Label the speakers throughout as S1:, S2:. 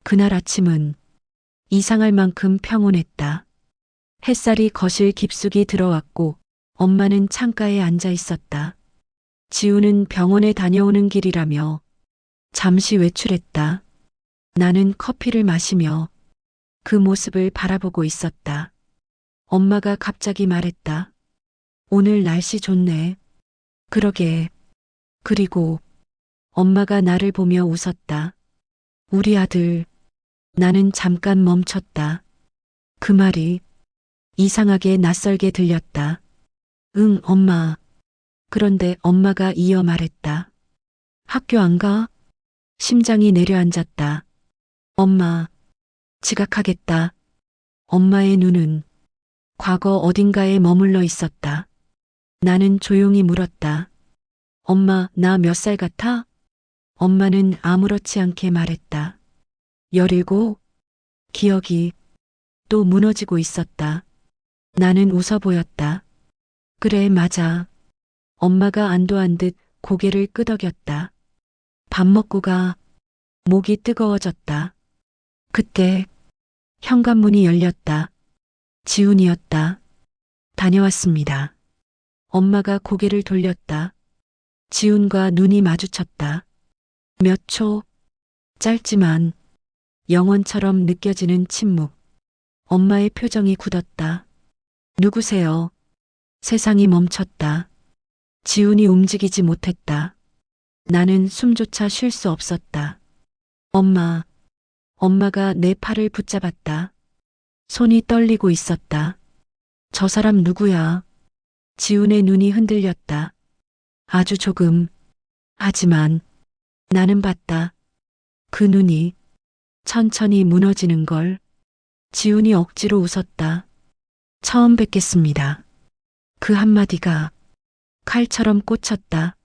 S1: 그날 아침은 이상할 만큼 평온했다. 햇살이 거실 깊숙이 들어왔고 엄마는 창가에 앉아 있었다. 지우는 병원에 다녀오는 길이라며 잠시 외출했다. 나는 커피를 마시며 그 모습을 바라보고 있었다. 엄마가 갑자기 말했다. 오늘 날씨 좋네. 그러게. 그리고 엄마가 나를 보며 웃었다. 우리 아들. 나는 잠깐 멈췄다. 그 말이 이상하게 낯설게 들렸다. 응, 엄마. 그런데 엄마가 이어 말했다. 학교 안 가? 심장이 내려앉았다. 엄마, 지각하겠다. 엄마의 눈은 과거 어딘가에 머물러 있었다. 나는 조용히 물었다. 엄마, 나 몇 살 같아? 엄마는 아무렇지 않게 말했다. 17? 기억이 또 무너지고 있었다. 나는 웃어 보였다. 그래, 맞아. 엄마가 안도한 듯 고개를 끄덕였다. 밥 먹고 가. 목이 뜨거워졌다. 그때 현관문이 열렸다. 지훈이었다. 다녀왔습니다. 엄마가 고개를 돌렸다. 지훈과 눈이 마주쳤다. 몇 초, 짧지만 영원처럼 느껴지는 침묵. 엄마의 표정이 굳었다. 누구세요? 세상이 멈췄다. 지훈이 움직이지 못했다. 나는 숨조차 쉴 수 없었다. 엄마. 엄마가 내 팔을 붙잡았다. 손이 떨리고 있었다. 저 사람 누구야? 지훈의 눈이 흔들렸다. 아주 조금. 하지만 나는 봤다. 그 눈이 천천히 무너지는 걸. 지훈이 억지로 웃었다. 처음 뵙겠습니다. 그 한마디가 칼처럼 꽂혔다.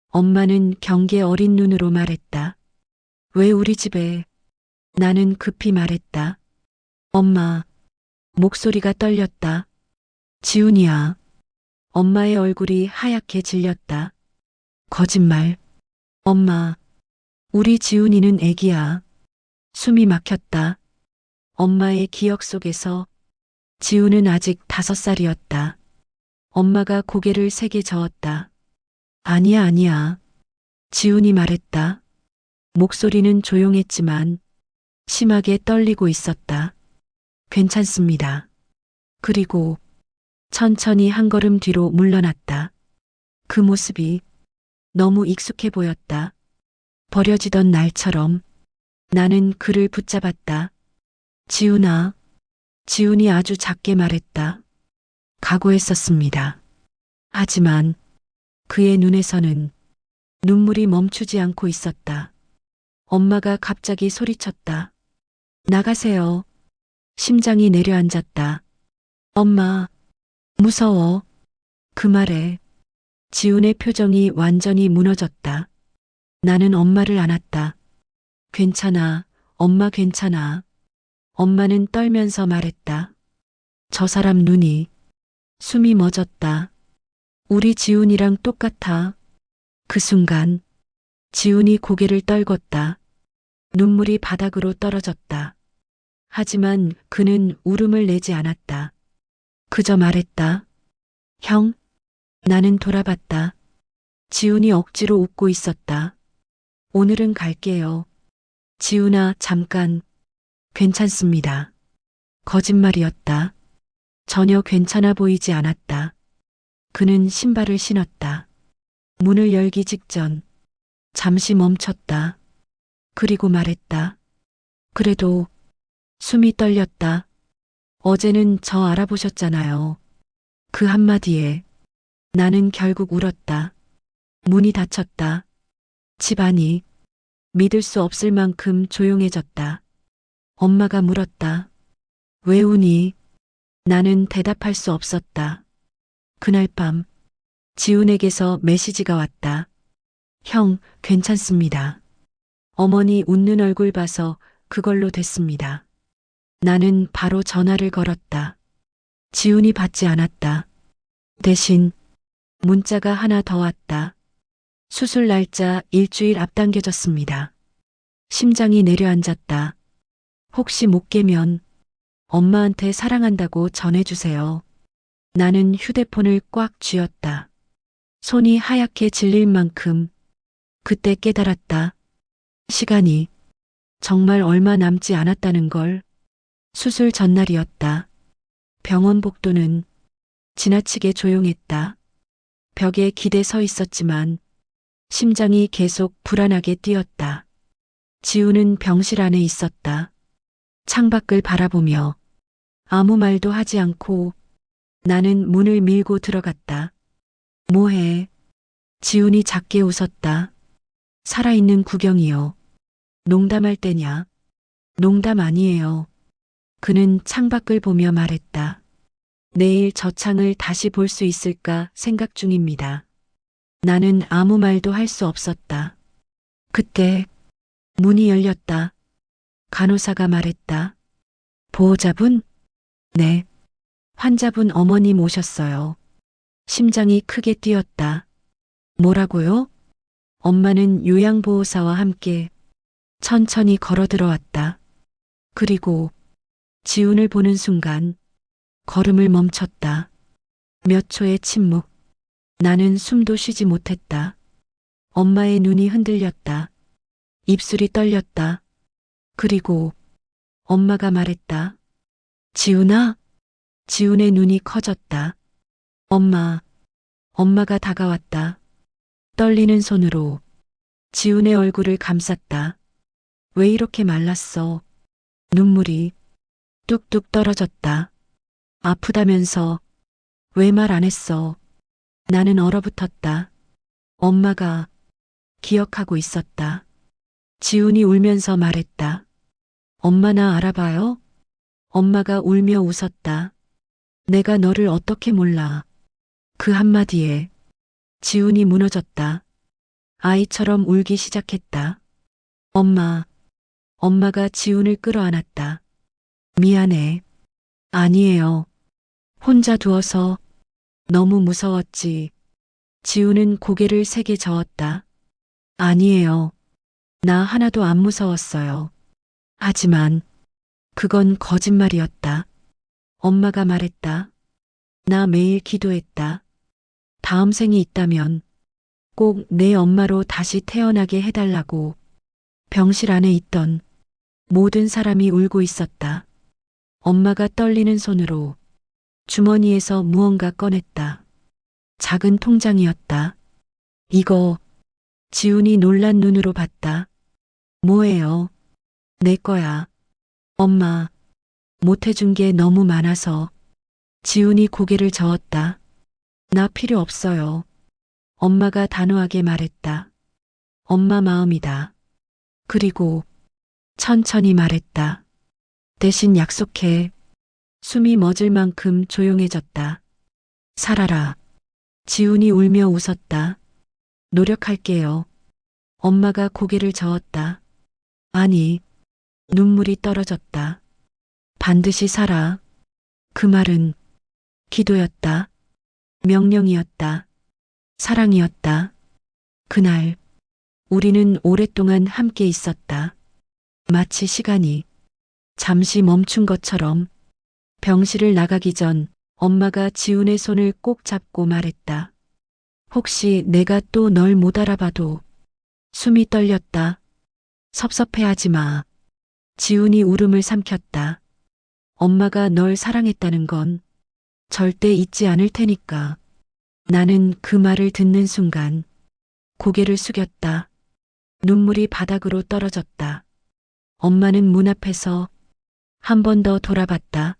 S1: 엄마는 경계 어린 눈으로 말했다. 왜 우리 집에? 나는 급히 말했다. 엄마. 목소리가 떨렸다. 지훈이야. 엄마의 얼굴이 하얗게 질렸다. 거짓말. 엄마. 우리 지훈이는 애기야. 숨이 막혔다. 엄마의 기억 속에서 지훈은 아직 5살이었다. 엄마가 고개를 세게 저었다. 아니야, 아니야. 지훈이 말했다. 목소리는 조용했지만 심하게 떨리고 있었다. 괜찮습니다. 그리고 천천히 한 걸음 뒤로 물러났다. 그 모습이 너무 익숙해 보였다. 버려지던 날처럼. 나는 그를 붙잡았다. 지훈아. 지훈이 아주 작게 말했다. 각오했었습니다. 하지만 그의 눈에서는 눈물이 멈추지 않고 있었다. 엄마가 갑자기 소리쳤다. 나가세요. 심장이 내려앉았다. 엄마, 무서워. 그 말에 지훈의 표정이 완전히 무너졌다. 나는 엄마를 안았다. 괜찮아, 엄마 괜찮아. 엄마는 떨면서 말했다. 저 사람 눈이, 숨이 멎었다. 우리 지훈이랑 똑같아. 그 순간 지훈이 고개를 떨궜다. 눈물이 바닥으로 떨어졌다. 하지만 그는 울음을 내지 않았다. 그저 말했다. 형? 나는 돌아봤다. 지훈이 억지로 웃고 있었다. 오늘은 갈게요. 지훈아, 잠깐. 괜찮습니다. 거짓말이었다. 전혀 괜찮아 보이지 않았다. 그는 신발을 신었다. 문을 열기 직전 잠시 멈췄다. 그리고 말했다. 그래도 숨이 떨렸다. 어제는 저 알아보셨잖아요. 그 한마디에 나는 결국 울었다. 문이 닫혔다. 집안이 믿을 수 없을 만큼 조용해졌다. 엄마가 물었다. 왜 우니? 나는 대답할 수 없었다. 그날 밤 지훈에게서 메시지가 왔다. 형, 괜찮습니다. 어머니 웃는 얼굴 봐서 그걸로 됐습니다. 나는 바로 전화를 걸었다. 지훈이 받지 않았다. 대신 문자가 하나 더 왔다. 수술 날짜 일주일 앞당겨졌습니다. 심장이 내려앉았다. 혹시 못 깨면 엄마한테 사랑한다고 전해주세요. 나는 휴대폰을 꽉 쥐었다. 손이 하얗게 질릴 만큼 그때 깨달았다. 시간이 정말 얼마 남지 않았다는 걸. 수술 전날이었다. 병원 복도는 지나치게 조용했다. 벽에 기대 서 있었지만 심장이 계속 불안하게 뛰었다. 지우는 병실 안에 있었다. 창밖을 바라보며 아무 말도 하지 않고 나는 문을 밀고 들어갔다. 뭐해? 지훈이 작게 웃었다. 살아있는 구경이요. 농담할 때냐? 농담 아니에요. 그는 창밖을 보며 말했다. 내일 저 창을 다시 볼 수 있을까 생각 중입니다. 나는 아무 말도 할 수 없었다. 그때 문이 열렸다. 간호사가 말했다. 보호자분? 네. 환자분 어머님 오셨어요. 심장이 크게 뛰었다. 뭐라고요? 엄마는 요양보호사와 함께 천천히 걸어 들어왔다. 그리고 지훈을 보는 순간 걸음을 멈췄다. 몇 초의 침묵. 나는 숨도 쉬지 못했다. 엄마의 눈이 흔들렸다. 입술이 떨렸다. 그리고 엄마가 말했다. 지훈아? 지훈의 눈이 커졌다. 엄마. 엄마가 다가왔다. 떨리는 손으로 지훈의 얼굴을 감쌌다. 왜 이렇게 말랐어? 눈물이 뚝뚝 떨어졌다. 아프다면서 왜 말 안 했어? 나는 얼어붙었다. 엄마가 기억하고 있었다. 지훈이 울면서 말했다. 엄마 나 알아봐요? 엄마가 울며 웃었다. 내가 너를 어떻게 몰라. 그 한마디에 지훈이 무너졌다. 아이처럼 울기 시작했다. 엄마. 엄마가 지훈을 끌어안았다. 미안해. 아니에요. 혼자 두어서 너무 무서웠지. 지훈은 고개를 세게 저었다. 아니에요. 나 하나도 안 무서웠어요. 하지만 그건 거짓말이었다. 엄마가 말했다. 나 매일 기도했다. 다음 생이 있다면 꼭 내 엄마로 다시 태어나게 해달라고. 병실 안에 있던 모든 사람이 울고 있었다. 엄마가 떨리는 손으로 주머니에서 무언가 꺼냈다. 작은 통장이었다. 이거. 지훈이 놀란 눈으로 봤다. 뭐예요? 내 거야. 엄마. 못해준 게 너무 많아서. 지훈이 고개를 저었다. 나 필요 없어요. 엄마가 단호하게 말했다. 엄마 마음이다. 그리고 천천히 말했다. 대신 약속해. 숨이 멎을 만큼 조용해졌다. 살아라. 지훈이 울며 웃었다. 노력할게요. 엄마가 고개를 저었다. 아니, 눈물이 떨어졌다. 반드시 살아. 그 말은 기도였다. 명령이었다. 사랑이었다. 그날 우리는 오랫동안 함께 있었다. 마치 시간이 잠시 멈춘 것처럼. 병실을 나가기 전 엄마가 지훈의 손을 꼭 잡고 말했다. 혹시 내가 또 널 못 알아봐도. 숨이 떨렸다. 섭섭해하지 마. 지훈이 울음을 삼켰다. 엄마가 널 사랑했다는 건 절대 잊지 않을 테니까. 나는 그 말을 듣는 순간 고개를 숙였다. 눈물이 바닥으로 떨어졌다. 엄마는 문 앞에서 한 번 더 돌아봤다.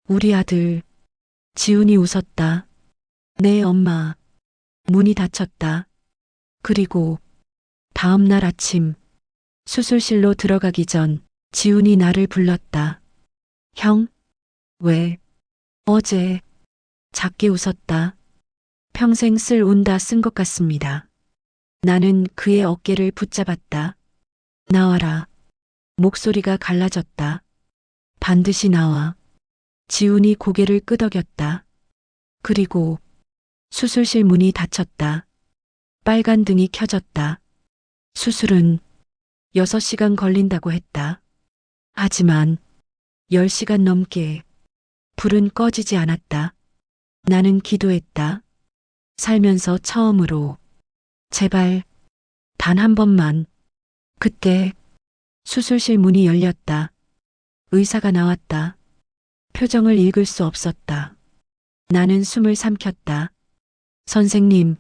S1: 우리 아들. 지훈이 웃었다. 네, 엄마. 문이 닫혔다. 그리고 다음 날 아침 수술실로 들어가기 전 지훈이 나를 불렀다. 형? 왜? 어제. 작게 웃었다. 평생 쓸 운 다 쓴 것 같습니다. 나는 그의 어깨를 붙잡았다. 나와라. 목소리가 갈라졌다. 반드시 나와. 지훈이 고개를 끄덕였다. 그리고 수술실 문이 닫혔다. 빨간 등이 켜졌다. 수술은 6시간 걸린다고 했다. 하지만 10시간 넘게 불은 꺼지지 않았다. 나는 기도했다. 살면서 처음으로 제발 단 한 번만. 그때 수술실 문이 열렸다. 의사가 나왔다. 표정을 읽을 수 없었다. 나는 숨을 삼켰다. 선생님,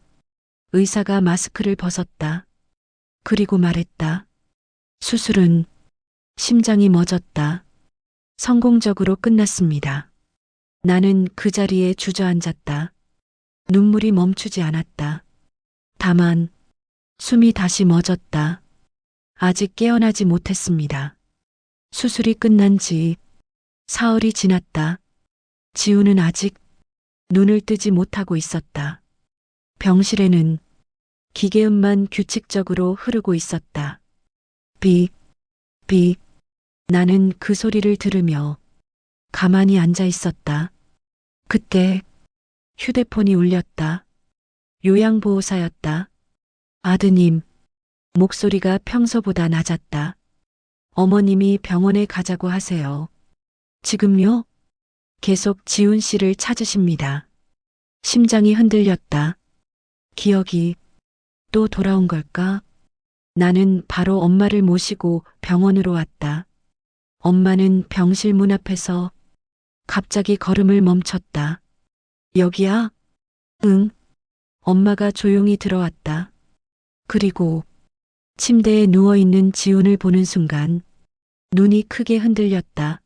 S1: 의사가 마스크를 벗었다. 그리고 말했다. 수술은 심장이 멎었다. 성공적으로 끝났습니다. 나는 그 자리에 주저앉았다. 눈물이 멈추지 않았다. 다만 숨이 다시 멎었다. 아직 깨어나지 못했습니다. 수술이 끝난 지 사흘이 지났다. 지우는 아직 눈을 뜨지 못하고 있었다. 병실에는 기계음만 규칙적으로 흐르고 있었다. 비, 비. 나는 그 소리를 들으며 가만히 앉아 있었다. 그때 휴대폰이 울렸다. 요양보호사였다. 아드님, 목소리가 평소보다 낮았다. 어머님이 병원에 가자고 하세요. 지금요? 계속 지훈 씨를 찾으십니다. 심장이 흔들렸다. 기억이 또 돌아온 걸까? 나는 바로 엄마를 모시고 병원으로 왔다. 엄마는 병실 문 앞에서 갑자기 걸음을 멈췄다. 여기야? 응. 엄마가 조용히 들어왔다. 그리고 침대에 누워있는 지훈을 보는 순간 눈이 크게 흔들렸다.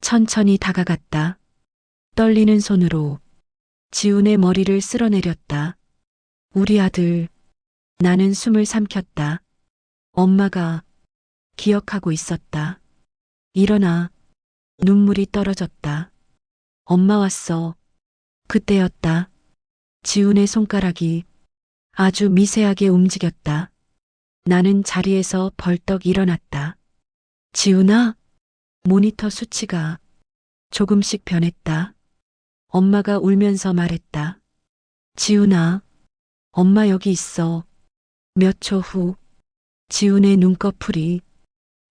S1: 천천히 다가갔다. 떨리는 손으로 지훈의 머리를 쓸어내렸다. 우리 아들. 나는 숨을 삼켰다. 엄마가 기억하고 있었다. 일어나. 눈물이 떨어졌다. 엄마 왔어. 그때였다. 지훈의 손가락이 아주 미세하게 움직였다. 나는 자리에서 벌떡 일어났다. 지훈아? 모니터 수치가 조금씩 변했다. 엄마가 울면서 말했다. 지훈아, 엄마 여기 있어. 몇 초 후 지훈의 눈꺼풀이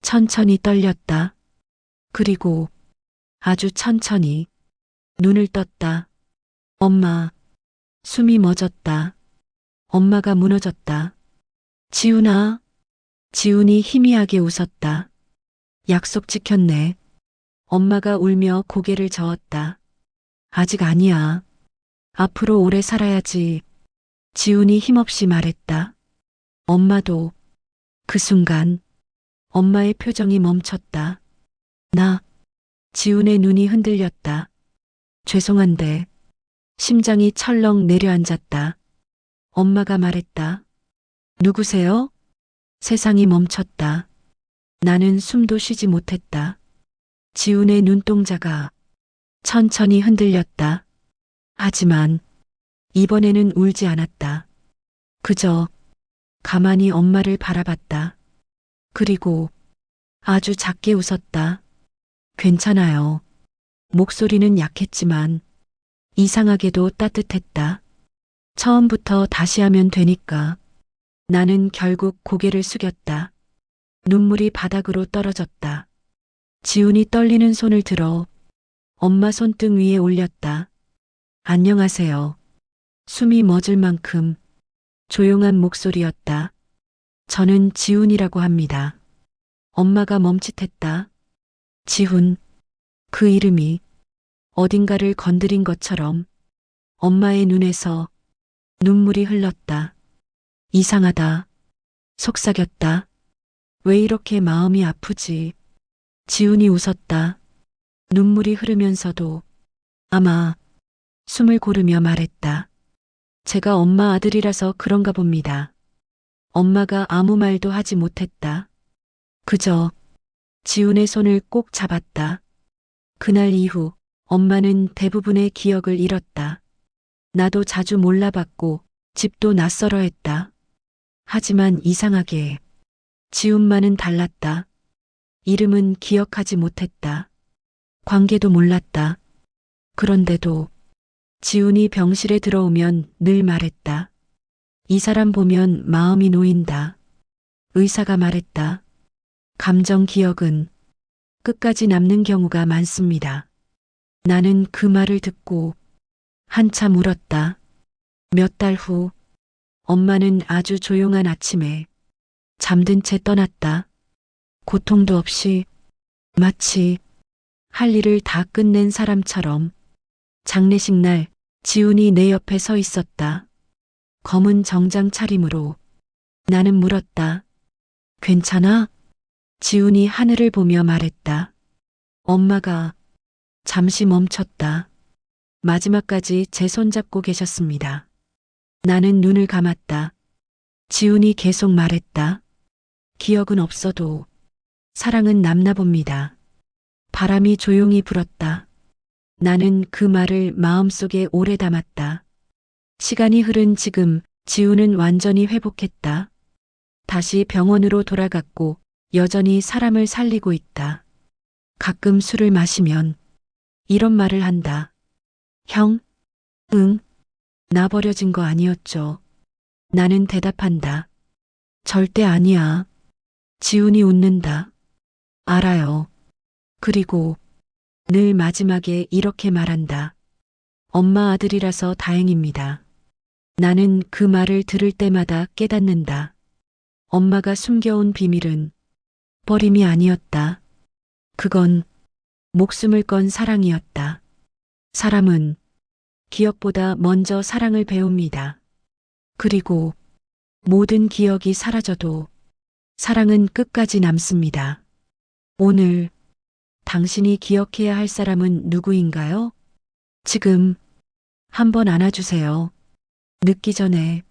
S1: 천천히 떨렸다. 그리고 아주 천천히 눈을 떴다. 엄마, 숨이 멎었다. 엄마가 무너졌다. 지훈아. 지훈이 희미하게 웃었다. 약속 지켰네. 엄마가 울며 고개를 저었다. 아직 아니야. 앞으로 오래 살아야지. 지훈이 힘없이 말했다. 엄마도. 그 순간 엄마의 표정이 멈췄다. 나. 지훈의 눈이 흔들렸다. 죄송한데. 심장이 철렁 내려앉았다. 엄마가 말했다. 누구세요? 세상이 멈췄다. 나는 숨도 쉬지 못했다. 지훈의 눈동자가 천천히 흔들렸다. 하지만 이번에는 울지 않았다. 그저 가만히 엄마를 바라봤다. 그리고 아주 작게 웃었다. 괜찮아요. 목소리는 약했지만 이상하게도 따뜻했다. 처음부터 다시 하면 되니까. 나는 결국 고개를 숙였다. 눈물이 바닥으로 떨어졌다. 지훈이 떨리는 손을 들어 엄마 손등 위에 올렸다. 안녕하세요. 숨이 멎을 만큼 조용한 목소리였다. 저는 지훈이라고 합니다. 엄마가 멈칫했다. 지훈. 그 이름이 어딘가를 건드린 것처럼 엄마의 눈에서 눈물이 흘렀다. 이상하다. 속삭였다. 왜 이렇게 마음이 아프지? 지훈이 웃었다. 눈물이 흐르면서도 아마 숨을 고르며 말했다. 제가 엄마 아들이라서 그런가 봅니다. 엄마가 아무 말도 하지 못했다. 그저 지훈의 손을 꼭 잡았다. 그날 이후 엄마는 대부분의 기억을 잃었다. 나도 자주 몰라봤고 집도 낯설어 했다. 하지만 이상하게 지훈만은 달랐다. 이름은 기억하지 못했다. 관계도 몰랐다. 그런데도 지훈이 병실에 들어오면 늘 말했다. 이 사람 보면 마음이 놓인다. 의사가 말했다. 감정 기억은 끝까지 남는 경우가 많습니다. 나는 그 말을 듣고 한참 울었다. 몇 달 후, 엄마는 아주 조용한 아침에 잠든 채 떠났다. 고통도 없이 마치 할 일을 다 끝낸 사람처럼. 장례식 날 지훈이 내 옆에 서 있었다. 검은 정장 차림으로. 나는 물었다. 괜찮아? 지훈이 하늘을 보며 말했다. 엄마가. 잠시 멈췄다. 마지막까지 제 손 잡고 계셨습니다. 나는 눈을 감았다. 지훈이 계속 말했다. 기억은 없어도 사랑은 남나 봅니다. 바람이 조용히 불었다. 나는 그 말을 마음속에 오래 담았다. 시간이 흐른 지금 지훈은 완전히 회복했다. 다시 병원으로 돌아갔고 여전히 사람을 살리고 있다. 가끔 술을 마시면 이런 말을 한다. 형? 응? 나 버려진 거 아니었죠. 나는 대답한다. 절대 아니야. 지훈이 웃는다. 알아요. 그리고 늘 마지막에 이렇게 말한다. 엄마 아들이라서 다행입니다. 나는 그 말을 들을 때마다 깨닫는다. 엄마가 숨겨온 비밀은 버림이 아니었다. 그건 목숨을 건 사랑이었다. 사람은 기억보다 먼저 사랑을 배웁니다. 그리고 모든 기억이 사라져도 사랑은 끝까지 남습니다. 오늘 당신이 기억해야 할 사람은 누구인가요? 지금 한번 안아주세요. 늦기 전에.